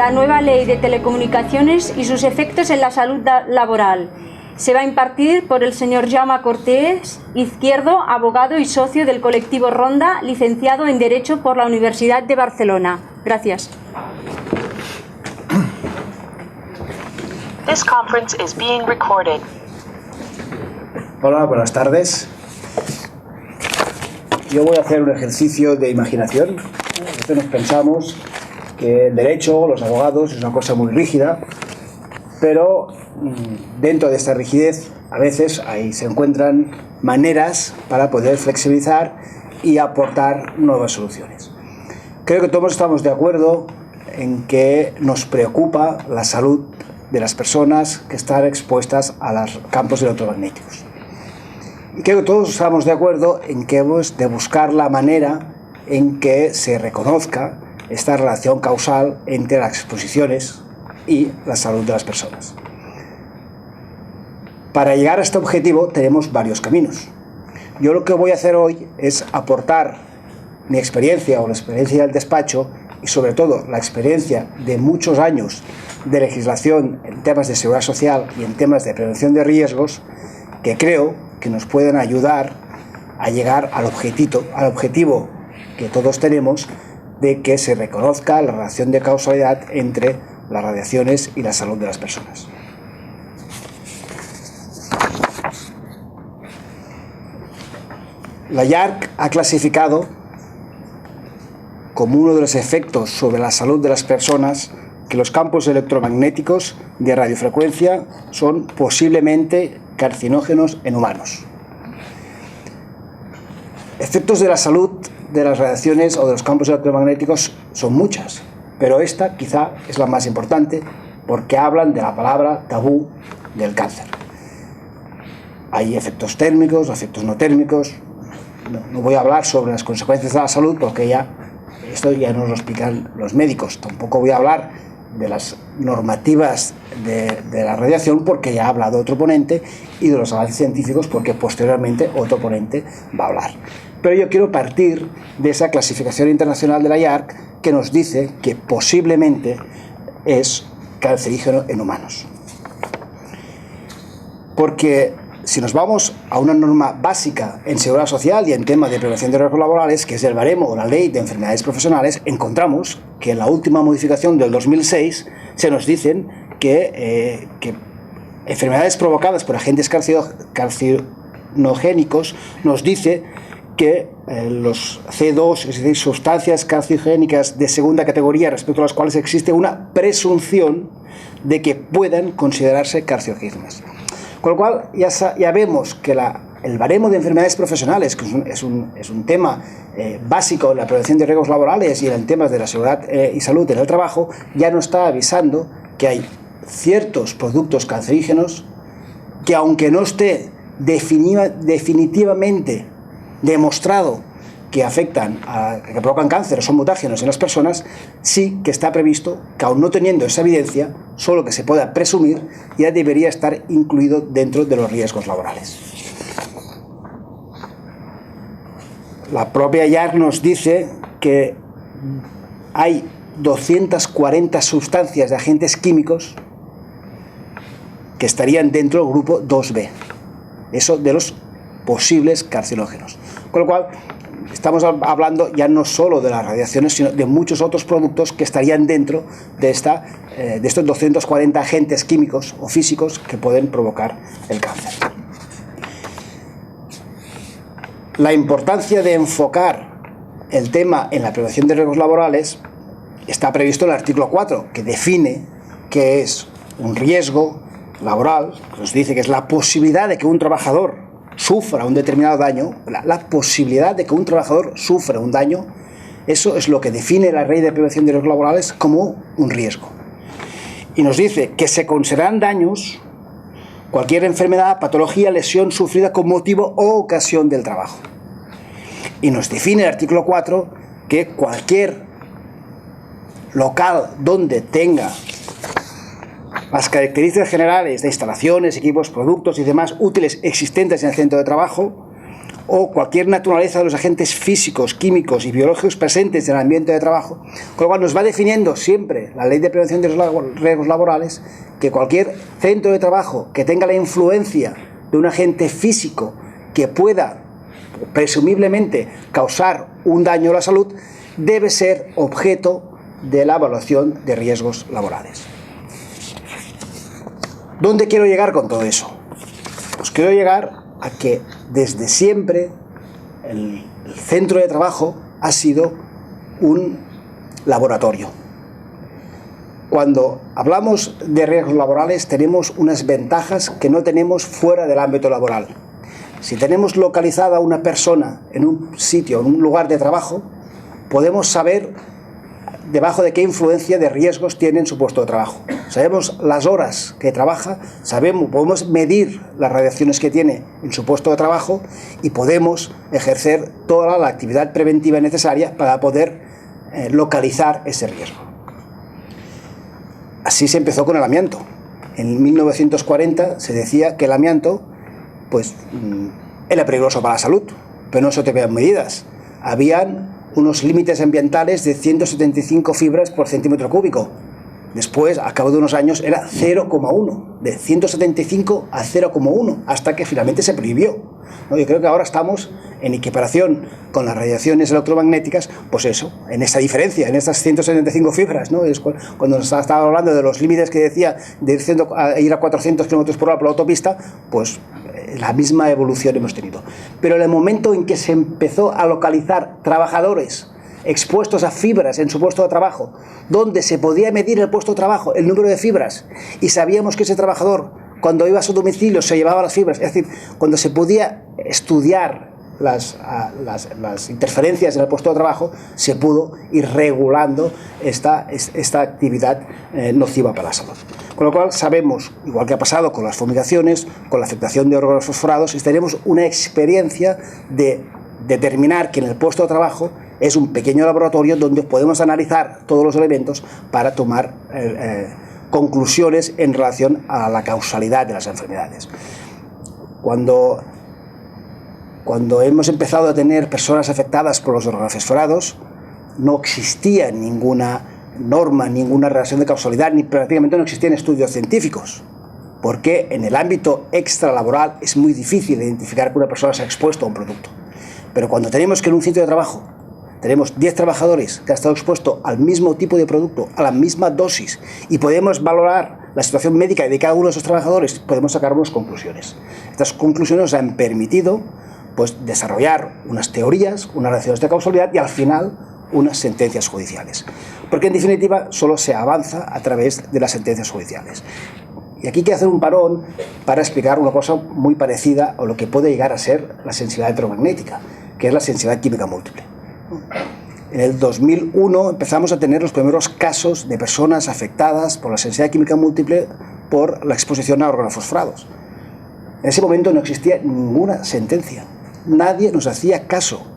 la nueva ley de telecomunicaciones y sus efectos en la salud laboral. Se va a impartir por el señor Jaume Cortés Izquierdo, abogado y socio del colectivo Ronda, licenciado en Derecho por la Universidad de Barcelona. Gracias. This conference is being recorded. Hola, buenas tardes. Yo voy a hacer un ejercicio de imaginación. A veces nos pensamos que el derecho, los abogados, es una cosa muy rígida, pero dentro de esta rigidez a veces ahí se encuentran maneras para poder flexibilizar y aportar nuevas soluciones. Creo que todos estamos de acuerdo en que nos preocupa la salud de las personas que están expuestas a los campos electromagnéticos. Y creo que todos estamos de acuerdo en que hemos de buscar la manera en que se reconozca esta relación causal entre las exposiciones y la salud de las personas. Para llegar a este objetivo tenemos varios caminos. Yo lo que voy a hacer hoy es aportar mi experiencia o la experiencia del despacho y sobre todo la experiencia de muchos años de legislación en temas de seguridad social y en temas de prevención de riesgos que creo que nos pueden ayudar a llegar al objetivo que todos tenemos de que se reconozca la relación de causalidad entre las radiaciones y la salud de las personas. La IARC ha clasificado como uno de los efectos sobre la salud de las personas que los campos electromagnéticos de radiofrecuencia son posiblemente carcinógenos en humanos. Efectos de la salud de las radiaciones o de los campos electromagnéticos son muchas, pero esta quizá es la más importante porque hablan de la palabra tabú del cáncer. Hay efectos térmicos, efectos no térmicos. No voy a hablar sobre las consecuencias de la salud porque esto ya nos lo explican los médicos. Tampoco voy a hablar de las normativas de la radiación porque ya ha hablado otro ponente, y de los avances científicos porque posteriormente otro ponente va a hablar. Pero yo quiero partir de esa clasificación internacional de la IARC que nos dice que posiblemente es cancerígeno en humanos. Porque si nos vamos a una norma básica en seguridad social y en temas de prevención de riesgos laborales, que es el baremo o la ley de enfermedades profesionales, encontramos que en la última modificación del 2006 se nos dicen que enfermedades provocadas por agentes carcinogénicos nos dice que los C2, es decir, sustancias carcinogénicas de segunda categoría respecto a las cuales existe una presunción de que puedan considerarse carcinógenas. Con lo cual ya vemos que el baremo de enfermedades profesionales, que es un tema básico en la prevención de riesgos laborales y en temas de la seguridad y salud en el trabajo, ya nos está avisando que hay ciertos productos cancerígenos que, aunque no esté definitivamente demostrado que afectan, que provocan cáncer o son mutágenos en las personas, sí que está previsto que, aun no teniendo esa evidencia, solo que se pueda presumir, ya debería estar incluido dentro de los riesgos laborales. La propia IARC nos dice que hay 240 sustancias de agentes químicos que estarían dentro del grupo 2B, eso de los posibles carcinógenos. Con lo cual, estamos hablando ya no solo de las radiaciones, sino de muchos otros productos que estarían dentro de estos 240 agentes químicos o físicos que pueden provocar el cáncer. La importancia de enfocar el tema en la prevención de riesgos laborales está previsto en el artículo 4, que define qué es un riesgo laboral, que nos dice que es la posibilidad de que un trabajador sufra un determinado daño, la posibilidad de que un trabajador sufra un daño. Eso es lo que define la Ley de Prevención de Riesgos Laborales como un riesgo. Y nos dice que se consideran daños cualquier enfermedad, patología, lesión sufrida con motivo o ocasión del trabajo. Y nos define el artículo 4 que cualquier local donde tenga las características generales de instalaciones, equipos, productos y demás útiles existentes en el centro de trabajo, o cualquier naturaleza de los agentes físicos, químicos y biológicos presentes en el ambiente de trabajo, con lo cual nos va definiendo siempre la Ley de Prevención de Riesgos Laborales que cualquier centro de trabajo que tenga la influencia de un agente físico que pueda presumiblemente causar un daño a la salud debe ser objeto de la evaluación de riesgos laborales. ¿Dónde quiero llegar con todo eso? Pues quiero llegar a que desde siempre el centro de trabajo ha sido un laboratorio. Cuando hablamos de riesgos laborales tenemos unas ventajas que no tenemos fuera del ámbito laboral. Si tenemos localizada a una persona en un sitio, en un lugar de trabajo, podemos saber debajo de qué influencia de riesgos tiene en su puesto de trabajo. Sabemos las horas que trabaja, podemos medir las radiaciones que tiene en su puesto de trabajo y podemos ejercer toda la actividad preventiva necesaria para poder localizar ese riesgo. Así se empezó con el amianto. En 1940 se decía que el amianto era peligroso para la salud, pero no se tenían medidas. Habían unos límites ambientales de 175 fibras por centímetro cúbico. Después, a cabo de unos años, era 0,1, de 175 a 0,1, hasta que finalmente se prohibió. Yo creo que ahora estamos en equiparación con las radiaciones electromagnéticas, pues eso, en esa diferencia, en estas 175 fibras, ¿no? Es cuando nos estaba hablando de los límites que decía de ir a 400 km por hora por la autopista, pues la misma evolución hemos tenido. Pero en el momento en que se empezó a localizar trabajadores expuestos a fibras en su puesto de trabajo, donde se podía medir el puesto de trabajo, el número de fibras, y sabíamos que ese trabajador, cuando iba a su domicilio, se llevaba las fibras, es decir, cuando se podía estudiar las interferencias en el puesto de trabajo, se pudo ir regulando esta actividad nociva para la salud. Con lo cual sabemos, igual que ha pasado con las fumigaciones, con la afectación de órganos fosforados, y tenemos una experiencia de determinar que en el puesto de trabajo es un pequeño laboratorio donde podemos analizar todos los elementos para tomar conclusiones en relación a la causalidad de las enfermedades. Cuando hemos empezado a tener personas afectadas por los organofosforados, no existía ninguna norma, ninguna relación de causalidad, ni prácticamente no existían estudios científicos, porque en el ámbito extralaboral es muy difícil identificar que una persona se ha expuesto a un producto. Pero cuando tenemos que en un sitio de trabajo tenemos 10 trabajadores que han estado expuestos al mismo tipo de producto, a la misma dosis, y podemos valorar la situación médica de cada uno de esos trabajadores, podemos sacar unas conclusiones. Estas conclusiones nos han permitido desarrollar unas teorías, unas relaciones de causalidad y al final unas sentencias judiciales. Porque en definitiva solo se avanza a través de las sentencias judiciales. Y aquí quiero hacer un parón para explicar una cosa muy parecida a lo que puede llegar a ser la sensibilidad electromagnética, que es la sensibilidad química múltiple. En el 2001 empezamos a tener los primeros casos de personas afectadas por la sensibilidad química múltiple por la exposición a organofosforados. En ese momento no existía ninguna sentencia. Nadie nos hacía caso.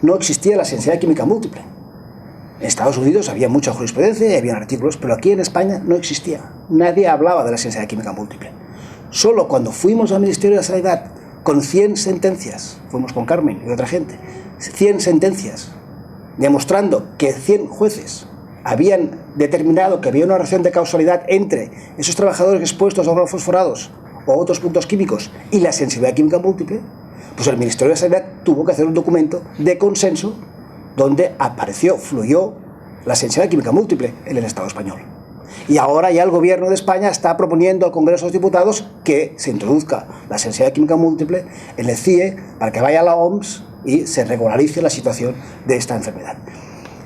No existía la sensibilidad química múltiple. En Estados Unidos había mucha jurisprudencia y había artículos, pero aquí en España no existía. Nadie hablaba de la sensibilidad química múltiple. Solo cuando fuimos al Ministerio de Sanidad con 100 sentencias, fuimos con Carmen y otra gente, 100 sentencias, demostrando que 100 jueces habían determinado que había una relación de causalidad entre esos trabajadores expuestos a organofosforados o otros puntos químicos y la sensibilidad química múltiple, pues el Ministerio de Sanidad tuvo que hacer un documento de consenso donde fluyó la sensibilidad química múltiple en el Estado español. Y ahora ya el Gobierno de España está proponiendo al Congreso de los Diputados que se introduzca la sensibilidad química múltiple en el CIE para que vaya a la OMS y se regularice la situación de esta enfermedad.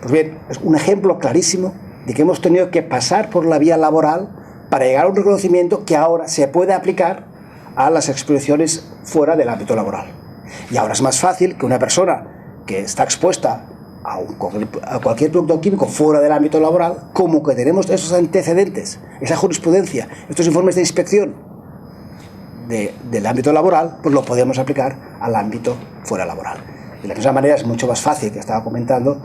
Pues bien, es un ejemplo clarísimo de que hemos tenido que pasar por la vía laboral para llegar a un reconocimiento que ahora se puede aplicar a las exposiciones fuera del ámbito laboral. Y ahora es más fácil que una persona que está expuesta a cualquier producto químico fuera del ámbito laboral, como que tenemos esos antecedentes, esa jurisprudencia, estos informes de inspección del ámbito laboral, pues lo podemos aplicar al ámbito fuera laboral. De la misma manera es mucho más fácil, que estaba comentando,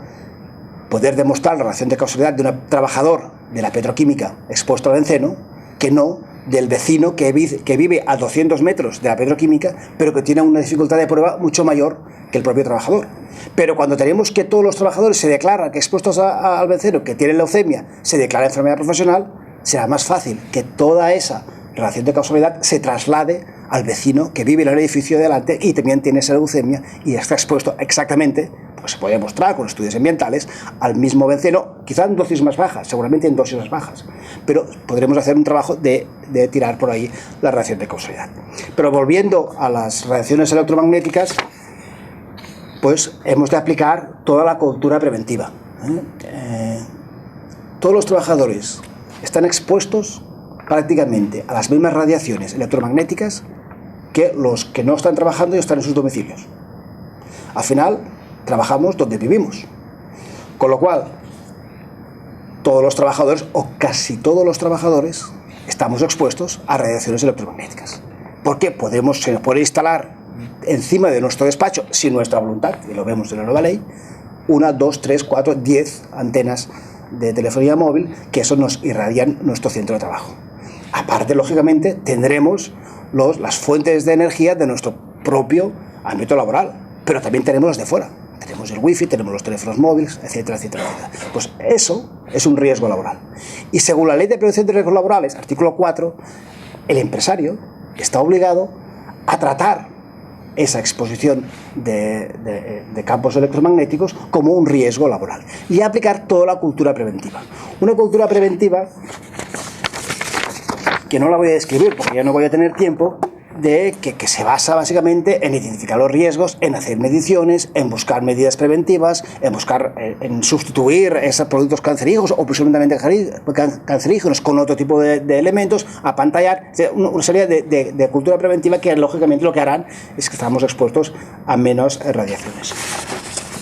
poder demostrar la relación de causalidad de un trabajador de la petroquímica expuesto al benceno que no del vecino que vive a 200 metros de la petroquímica, pero que tiene una dificultad de prueba mucho mayor que el propio trabajador. Pero cuando tenemos que todos los trabajadores se declaran que expuestos al benceno, que tienen leucemia, se declara enfermedad profesional, será más fácil que toda esa relación de causalidad se traslade al vecino que vive en el edificio de delante y también tiene esa leucemia y está expuesto exactamente, pues se puede demostrar con estudios ambientales, al mismo benceno, quizá en dosis más bajas, seguramente en dosis más bajas, pero podremos hacer un trabajo de tirar por ahí la relación de causalidad. Pero volviendo a las radiaciones electromagnéticas, pues hemos de aplicar toda la cultura preventiva. Todos los trabajadores están expuestos prácticamente a las mismas radiaciones electromagnéticas que los que no están trabajando y están en sus domicilios. Al final, trabajamos donde vivimos. Con lo cual, todos los trabajadores, o casi todos los trabajadores, estamos expuestos a radiaciones electromagnéticas. Porque se puede instalar encima de nuestro despacho, sin nuestra voluntad, y lo vemos en la nueva ley, 1, 2, 3, 4, 10 antenas de telefonía móvil, que eso nos irradian nuestro centro de trabajo. Aparte, lógicamente, tendremos las fuentes de energía de nuestro propio ámbito laboral, pero también tenemos las de fuera. Tenemos el wifi, tenemos los teléfonos móviles, etcétera, etcétera, etcétera. Pues eso es un riesgo laboral. Y según la Ley de Prevención de Riesgos Laborales, artículo 4, el empresario está obligado a tratar esa exposición de campos electromagnéticos como un riesgo laboral y a aplicar toda la cultura preventiva. Una cultura preventiva que no la voy a describir porque ya no voy a tener tiempo, que se basa básicamente en identificar los riesgos, en hacer mediciones, en buscar medidas preventivas, en sustituir esos productos cancerígenos o posiblemente cancerígenos con otro tipo de elementos, apantallar, una serie de cultura preventiva que lógicamente lo que harán es que estamos expuestos a menos radiaciones.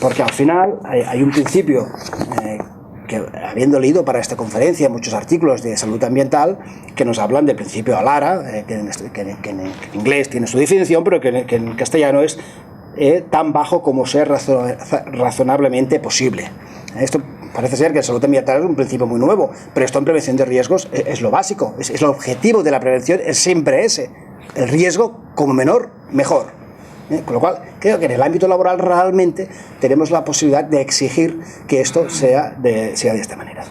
Porque al final hay un principio que, habiendo leído para esta conferencia muchos artículos de salud ambiental que nos hablan del principio ALARA, que en inglés tiene su definición, pero que en castellano es tan bajo como ser razonablemente posible. Esto parece ser que en salud ambiental es un principio muy nuevo, pero esto en prevención de riesgos es lo básico, es el objetivo de la prevención, es siempre ese, el riesgo como menor, mejor. Con lo cual, creo que en el ámbito laboral realmente tenemos la posibilidad de exigir que esto sea de esta manera.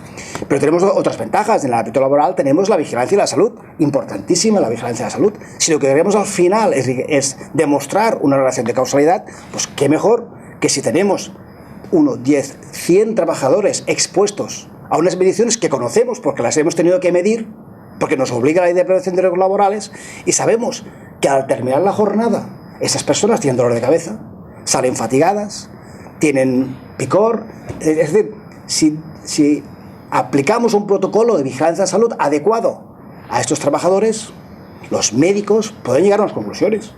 Pero tenemos otras ventajas. En el ámbito laboral tenemos la vigilancia de la salud, importantísima la vigilancia de la salud. Si lo que queremos al final es demostrar una relación de causalidad, pues qué mejor que si tenemos 1, 10, 100 trabajadores expuestos a unas mediciones que conocemos porque las hemos tenido que medir, porque nos obliga la Ley de Prevención de Riesgos Laborales, y sabemos que al terminar la jornada esas personas tienen dolor de cabeza, salen fatigadas, tienen picor. Es decir, si aplicamos un protocolo de vigilancia de salud adecuado a estos trabajadores, los médicos pueden llegar a unas conclusiones.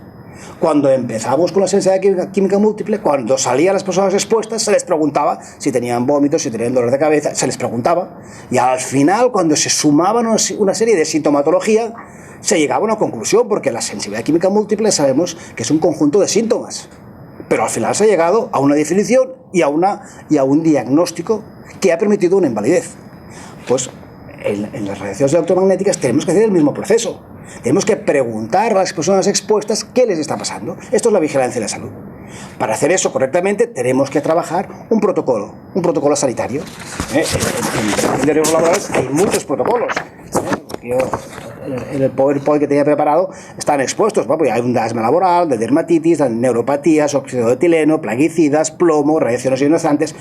Cuando empezamos con la sensibilidad química múltiple, cuando salían las personas expuestas, se les preguntaba si tenían vómitos, si tenían dolor de cabeza, se les preguntaba. Y al final, cuando se sumaban una serie de sintomatología, se llegaba a una conclusión, porque la sensibilidad química múltiple sabemos que es un conjunto de síntomas. Pero al final se ha llegado a una definición y a un diagnóstico que ha permitido una invalidez. Pues en las radiaciones electromagnéticas tenemos que hacer el mismo proceso. Tenemos que preguntar a las personas expuestas qué les está pasando. Esto es la vigilancia de la salud. Para hacer eso correctamente tenemos que trabajar un protocolo sanitario. En riesgos laborales hay muchos protocolos. En el PowerPoint que tenía preparado están expuestos, porque hay un asma laboral, de dermatitis, de neuropatías, óxido de etileno, plaguicidas, plomo, radiaciones ionizantes.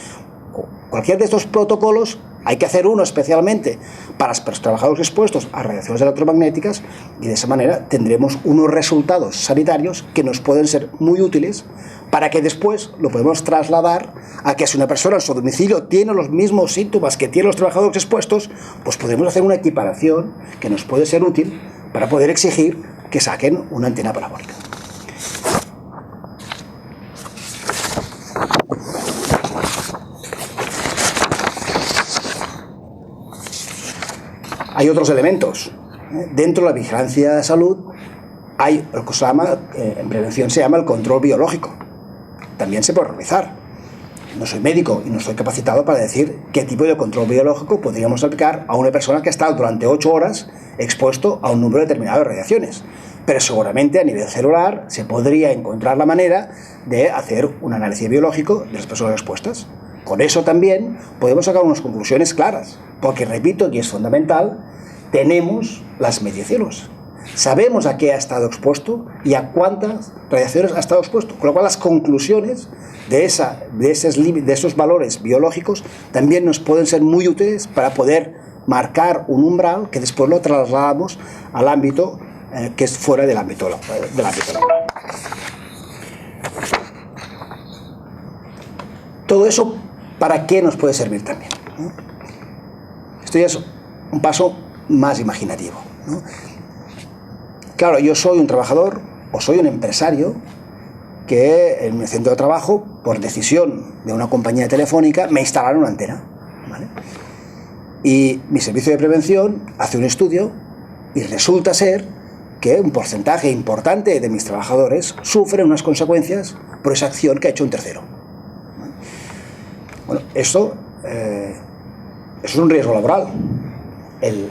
Cualquier de estos protocolos hay que hacer uno especialmente para los trabajadores expuestos a radiaciones electromagnéticas, y de esa manera tendremos unos resultados sanitarios que nos pueden ser muy útiles para que después lo podemos trasladar a que si una persona en su domicilio tiene los mismos síntomas que tienen los trabajadores expuestos, pues podemos hacer una equiparación que nos puede ser útil para poder exigir que saquen una antena parabólica. Hay otros elementos. Dentro de la vigilancia de salud hay lo que se llama, en prevención se llama el control biológico. También se puede realizar. no soy médico y no estoy capacitado para decir qué tipo de control biológico podríamos aplicar a una persona que ha estado durante 8 horas expuesto a un número determinado de radiaciones. Pero seguramente a nivel celular se podría encontrar la manera de hacer un análisis biológico de las personas expuestas. Con eso también podemos sacar unas conclusiones claras, porque repito, y es fundamental, tenemos las mediciones. Sabemos a qué ha estado expuesto y a cuántas radiaciones ha estado expuesto, con lo cual las conclusiones de esos valores biológicos también nos pueden ser muy útiles para poder marcar un umbral que después lo trasladamos al ámbito que es fuera del ámbito laboral. Todo eso, ¿para qué nos puede servir también? Esto ya es un paso más imaginativo, ¿no? Claro, yo soy un trabajador o soy un empresario que en mi centro de trabajo, por decisión de una compañía telefónica, me instalaron una antena, ¿vale? Y mi servicio de prevención hace un estudio y resulta ser que un porcentaje importante de mis trabajadores sufren unas consecuencias por esa acción que ha hecho un tercero. Bueno, eso es un riesgo laboral.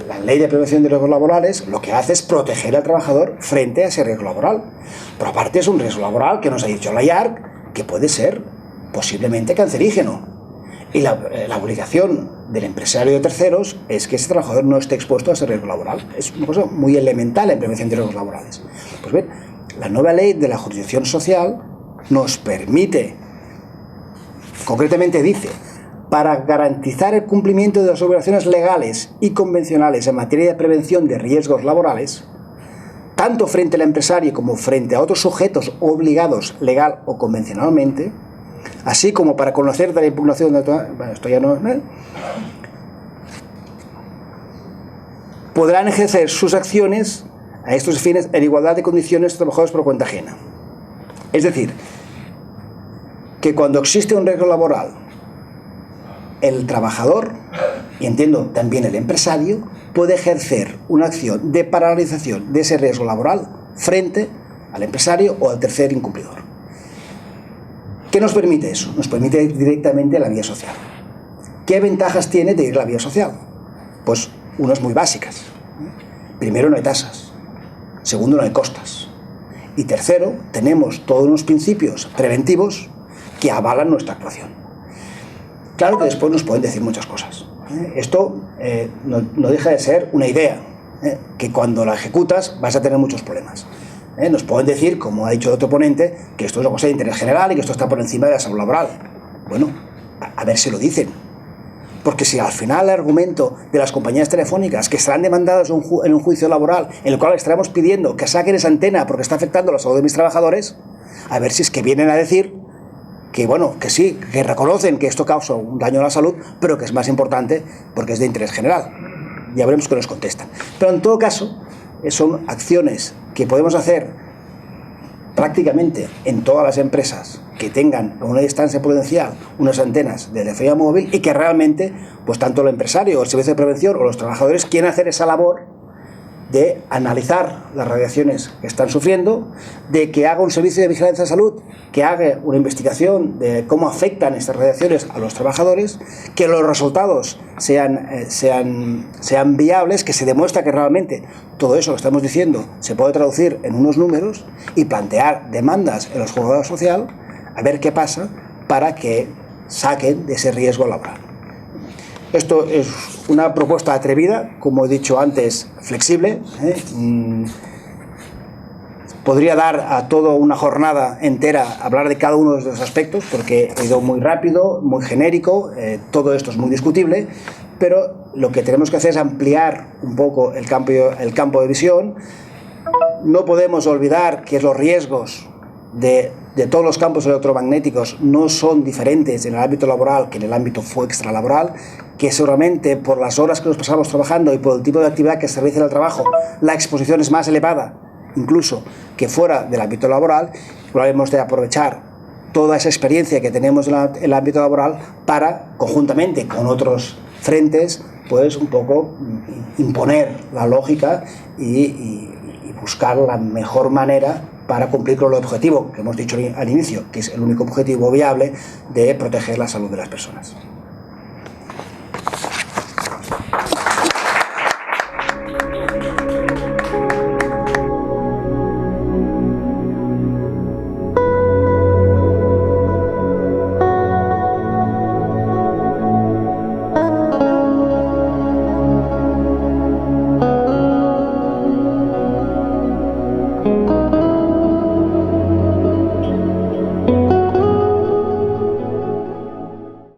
La ley de prevención de riesgos laborales lo que hace es proteger al trabajador frente a ese riesgo laboral. Pero aparte es un riesgo laboral que nos ha dicho la IARC que puede ser posiblemente cancerígeno. Y la obligación del empresario de terceros es que ese trabajador no esté expuesto a ese riesgo laboral. Es una cosa muy elemental en prevención de riesgos laborales. Pues bien, la nueva ley de la jurisdicción social nos permite, concretamente dice, para garantizar el cumplimiento de las obligaciones legales y convencionales en materia de prevención de riesgos laborales, tanto frente al empresario como frente a otros sujetos obligados legal o convencionalmente, así como para conocer de la impugnación de... Bueno, esto ya no... podrán ejercer sus acciones a estos fines en igualdad de condiciones trabajadores por cuenta ajena. Es decir, que cuando existe un riesgo laboral, el trabajador, y entiendo también el empresario, puede ejercer una acción de paralización de ese riesgo laboral frente al empresario o al tercer incumplidor. ¿Qué nos permite eso? Nos permite ir directamente a la vía social. ¿Qué ventajas tiene de ir a la vía social? Pues unas muy básicas. Primero, no hay tasas. Segundo, no hay costas. Y tercero, tenemos todos unos principios preventivos que avalan nuestra actuación. Claro que después nos pueden decir muchas cosas. Esto no deja de ser una idea, que cuando la ejecutas vas a tener muchos problemas. Nos pueden decir, como ha dicho el otro ponente, que esto es una cosa de interés general y que esto está por encima de la salud laboral. Bueno, a ver si lo dicen. Porque si al final el argumento de las compañías telefónicas que estarán demandadas en un juicio laboral en el cual estaremos pidiendo que saquen esa antena porque está afectando la salud de mis trabajadores, a ver si es que vienen a decir que bueno, que sí, que reconocen que esto causa un daño a la salud, pero que es más importante porque es de interés general. Ya veremos qué nos contestan. Pero en todo caso, son acciones que podemos hacer prácticamente en todas las empresas que tengan a una distancia prudencial unas antenas de telefonía móvil y que realmente, pues tanto el empresario, el servicio de prevención o los trabajadores quieren hacer esa labor de analizar las radiaciones que están sufriendo, de que haga un servicio de vigilancia de salud, que haga una investigación de cómo afectan estas radiaciones a los trabajadores, que los resultados sean viables, que se demuestra que realmente todo eso que estamos diciendo se puede traducir en unos números y plantear demandas en los juzgados social a ver qué pasa para que saquen de ese riesgo laboral. Esto es una propuesta atrevida, como he dicho antes, flexible. Podría dar a toda una jornada entera hablar de cada uno de estos aspectos, porque he ido muy rápido, muy genérico, todo esto es muy discutible, pero lo que tenemos que hacer es ampliar un poco el campo de visión. No podemos olvidar que los riesgos de todos los campos electromagnéticos no son diferentes en el ámbito laboral que en el ámbito extralaboral, que seguramente por las horas que nos pasamos trabajando y por el tipo de actividad que se realiza en el trabajo, la exposición es más elevada incluso que fuera del ámbito laboral. Probablemente de aprovechar toda esa experiencia que tenemos en el ámbito laboral para, conjuntamente con otros frentes, pues un poco imponer la lógica y buscar la mejor manera para cumplir con el objetivo que hemos dicho al inicio, que es el único objetivo viable de proteger la salud de las personas.